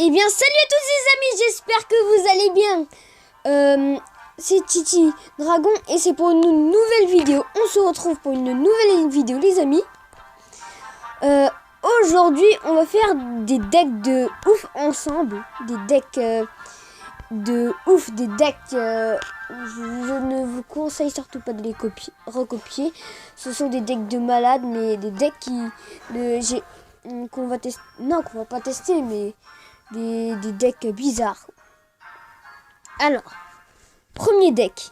Eh bien, salut à tous les amis, j'espère que vous allez bien. C'est Titi Dragon et c'est pour une nouvelle vidéo. On se retrouve pour une nouvelle vidéo, les amis. Aujourd'hui, on va faire des decks de ouf ensemble. Des decks de ouf, des decks... je ne vous conseille surtout pas de les recopier. Ce sont des decks de malades, mais des decks qu'on va tester... Non, qu'on va pas tester, mais... Des decks bizarres. Alors, premier deck.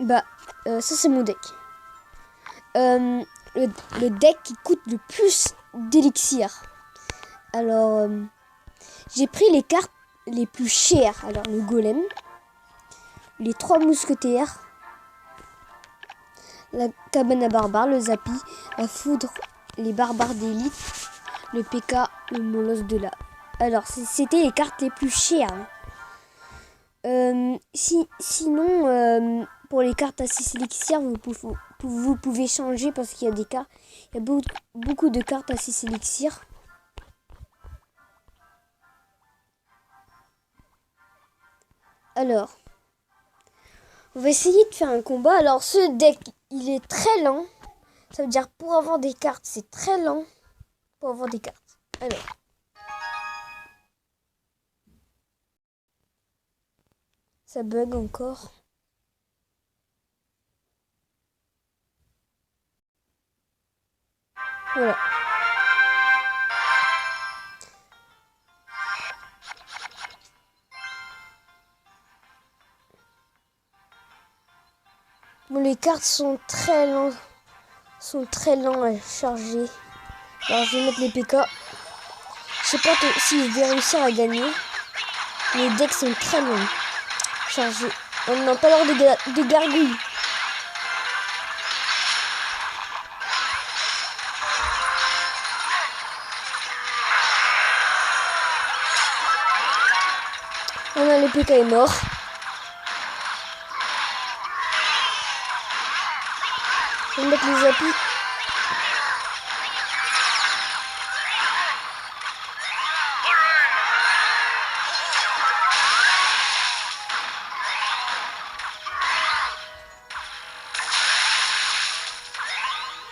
Ça c'est mon deck. Le deck qui coûte le plus d'élixir. Alors, j'ai pris les cartes les plus chères. Alors, le golem, les 3 mousquetaires, la cabane à barbares, le zapi, la foudre, les barbares d'élite, le PK, le molosse de la. Alors, c'était les cartes les plus chères. Sinon, pour les cartes à 6 élixirs, vous pouvez changer parce qu'il y a des cartes. Il y a beaucoup de cartes à 6 élixirs. Alors, on va essayer de faire un combat. Alors, ce deck, il est très lent. Ça veut dire pour avoir des cartes, c'est très lent pour avoir des cartes. Alors. Ça bug encore. Voilà. Bon, les cartes sont très lents à charger. Alors je vais mettre les PK. Je sais pas si je vais réussir à gagner. Les decks sont très longs. Chargés. On n'a pas l'air de gargouilles. On a le PK est mort. Je vais mettre les appuis.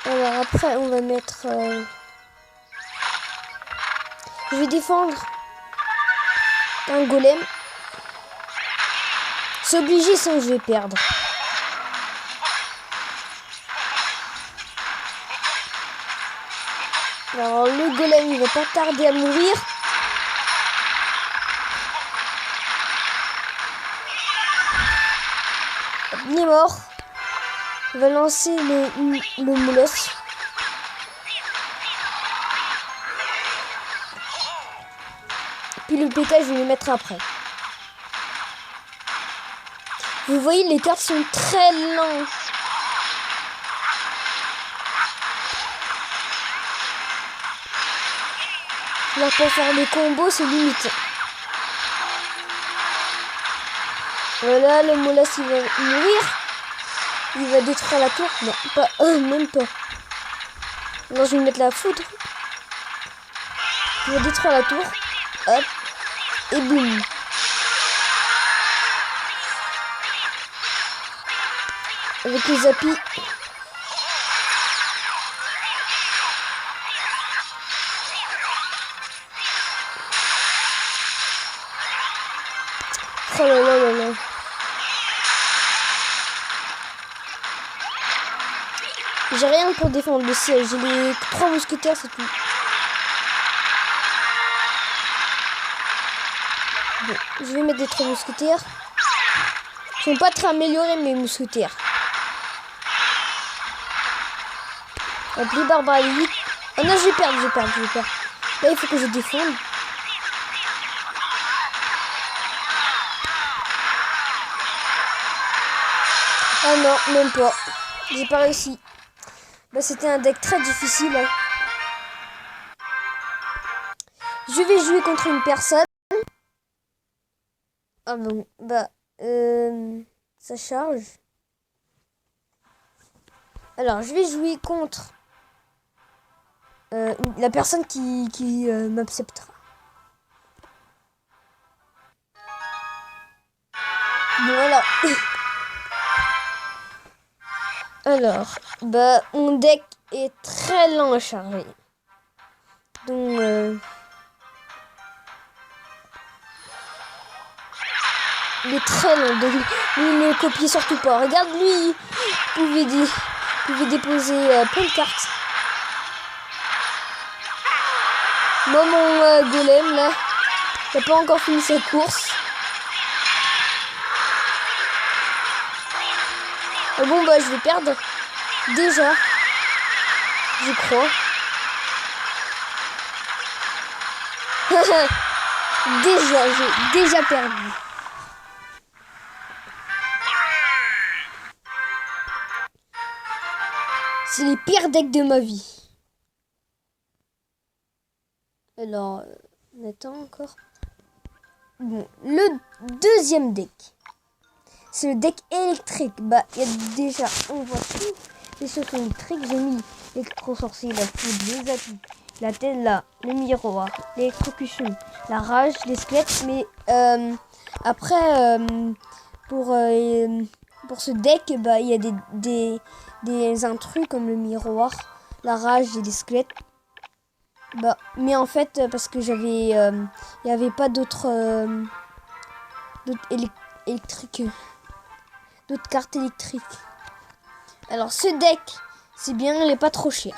Alors après on va mettre... Je vais défendre un golem. C'est obligé, sinon je vais perdre. Alors le golem il va pas tarder à mourir. Il est mort. On va lancer le molosse. Puis le PK je vais le mettre après. Vous voyez, les cartes sont très lentes. Là, pour faire des combos, c'est limite. Voilà, le molosse, il va mourir. Il va détruire la tour. Non, pas, même pas. Non, je vais mettre la foudre. Il va détruire la tour. Hop. Et boum. Avec les appuis. Oh là là là là. J'ai rien pour défendre le siège. J'ai les 3 mousquetaires, c'est tout. Bon, je vais mettre des 3 mousquetaires. Ils sont pas très améliorés, mes mousquetaires. Hop, les barbares vite. Oh non, je vais perdre. Là, il faut que je défende. Oh non, même pas. J'ai pas réussi. Bah, c'était un deck très difficile. Hein. Je vais jouer contre une personne. Ah bon, ça charge. Alors, je vais jouer contre la personne qui m'acceptera. Bon alors. Alors, bah mon deck est très lent à charger. Donc il est très lent. Donc lui ne copie surtout pas. Regarde lui, il pouvait déposer plein de cartes. Moi mon golem là, il n'a pas encore fini sa course. Bon bah je vais perdre. Déjà. Je crois. J'ai déjà perdu. C'est les pires decks de ma vie. Alors, on attend encore. Bon, le deuxième deck. C'est le deck électrique. Bah, il y a déjà, on voit tout. Les sauts électriques, j'ai mis l'électro-sorcier, la foudre, les appuis, la Tella, le miroir, l'électrocution, la rage, les squelettes. Mais après, pour ce deck, bah, il y a des intrus comme le miroir, la rage et les squelettes. Bah, mais en fait, parce que il y avait pas d'autres électriques. D'autres cartes électriques. Alors ce deck, c'est bien, il est pas trop cher.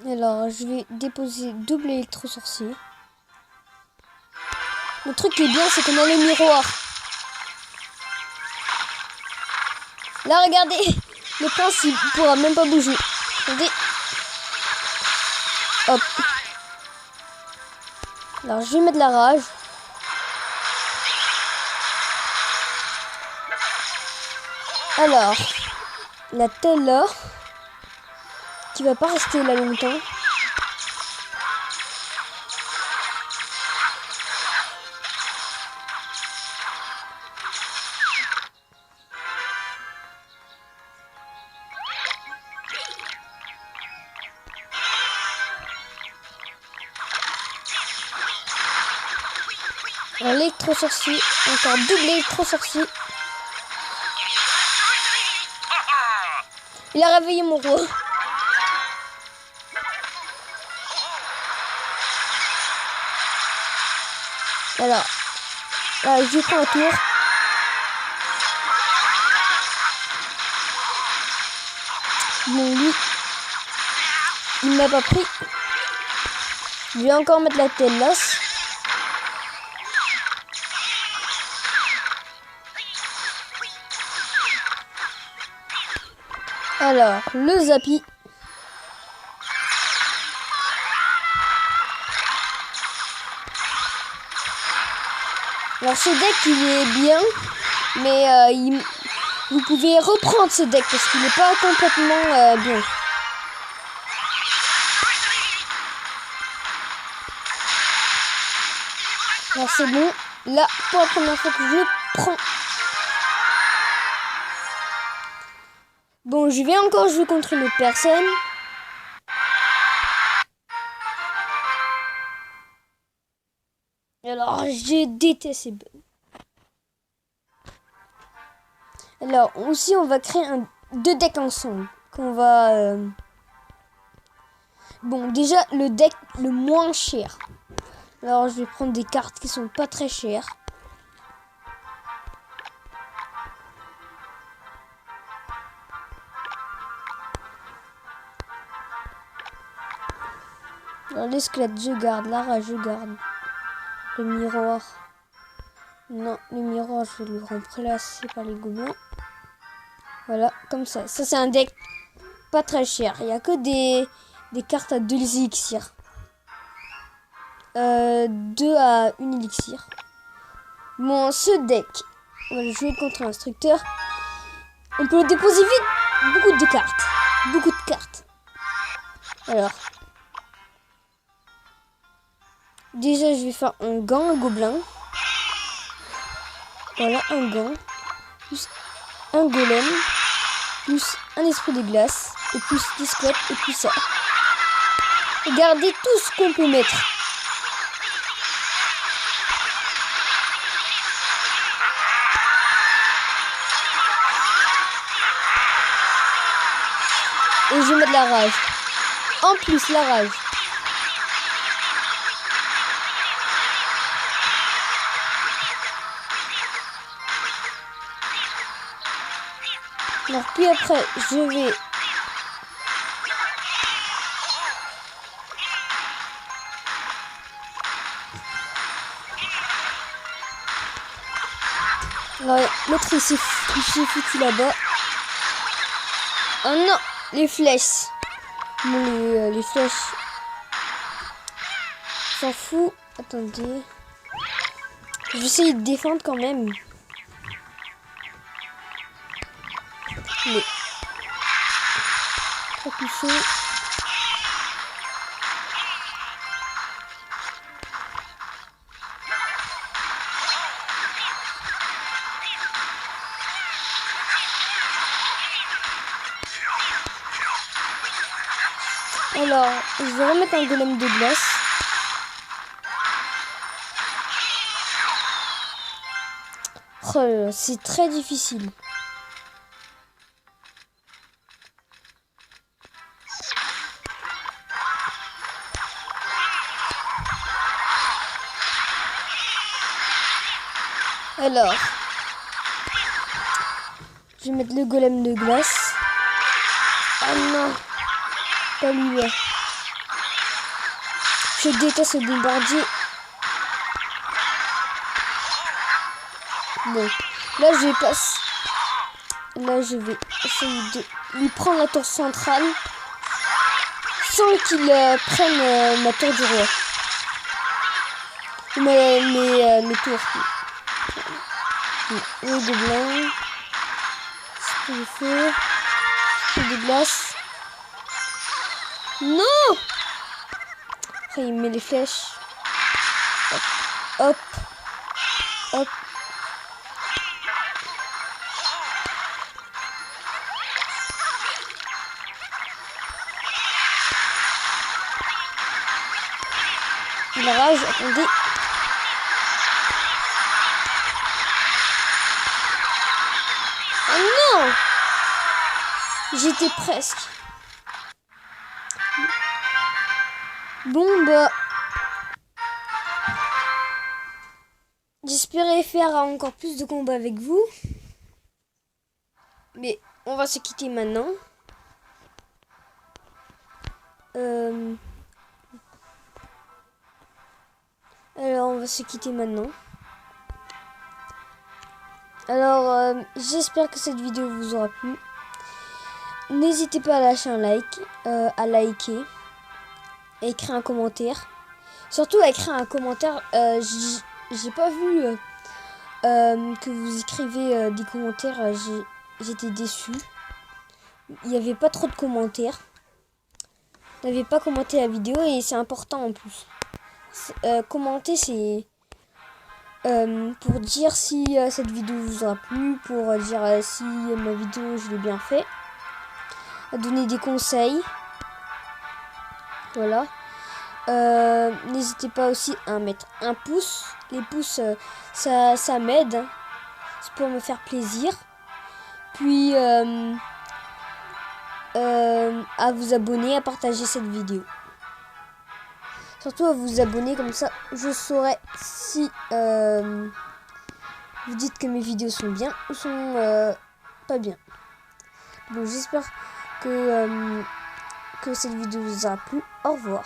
Alors je vais déposer double électro-sorcier. Le truc qui est bien, c'est qu'on a le miroir. Là regardez, le prince il pourra même pas bouger. Regardez. Hop. Alors je vais mettre la rage. Alors, la Tella qui va pas rester là longtemps. L'électro-sorcier, encore double électro-sorcier. Il a réveillé mon roi. Alors, je prends un tour. Bon, lui, il m'a pas pris. Je vais encore mettre la Tellas. Alors, le Zappy. Alors, ce deck, il est bien, mais vous pouvez reprendre ce deck parce qu'il n'est pas complètement bien. Alors, c'est bon. Là, pour la première fois que je prends. Bon, je vais encore jouer contre une autre personne. Alors, je déteste ces bugs. Alors, aussi, on va créer deux decks ensemble. Qu'on va... Bon, déjà, le deck le moins cher. Alors, je vais prendre des cartes qui sont pas très chères. Alors, les squelettes, je garde. La rage, je garde. Le miroir. Non, le miroir, je vais le remplacer par les gobelins. Voilà, comme ça. Ça, c'est un deck pas très cher. Il n'y a que des cartes à 2 élixirs. 2 à 1 élixir. Bon, ce deck, on va jouer contre l'instructeur. On peut le déposer vite. Beaucoup de cartes. Beaucoup de cartes. Alors. Déjà, je vais faire un gant, un gobelin. Voilà, un gant. Plus un golem. Plus un esprit de glace. et plus discrète, et puis ça. Regardez tout ce qu'on peut mettre. Et je mets de la rage. En plus, la rage. Alors puis après, je vais... Alors, l'autre il s'est foutu là-bas. Oh non, les flèches. Bon, les flèches. S'en fout. Attendez. Je vais essayer de défendre quand même. Mais... Pas touché. Alors, je vais remettre un golem de glace. Oh, c'est très difficile. Alors, je vais mettre le golem de glace. Oh non, pas lui. Je déteste le bombardier. Bon, là je vais passer. Là je vais essayer de lui prendre la tour centrale sans qu'il prenne ma tour du roi. Mes tours. Le gobelin. Ce que je fais. C'est de glace. Non! Après il met les flèches. Hop. Hop. Hop. La rage, attendez. Oh non! J'étais presque. Bon bah... J'espérais faire encore plus de combats avec vous. Mais on va se quitter maintenant. Alors on va se quitter maintenant. Alors j'espère que cette vidéo vous aura plu. N'hésitez pas à lâcher un like, à liker, à écrire un commentaire. Surtout à écrire un commentaire. J'ai pas vu que vous écrivez des commentaires. J'étais déçue. Il n'y avait pas trop de commentaires. Vous n'avez pas commenté la vidéo et c'est important en plus. Commenter c'est pour dire si cette vidéo vous aura plu, pour dire si ma vidéo je l'ai bien fait, à donner des conseils. Voilà. N'hésitez pas aussi à mettre un pouce. Les pouces ça m'aide. Hein. C'est pour me faire plaisir. Puis à vous abonner, à partager cette vidéo. Surtout à vous abonner, comme ça je saurai si vous dites que mes vidéos sont bien ou sont pas bien. Bon, j'espère que cette vidéo vous a plu. Au revoir.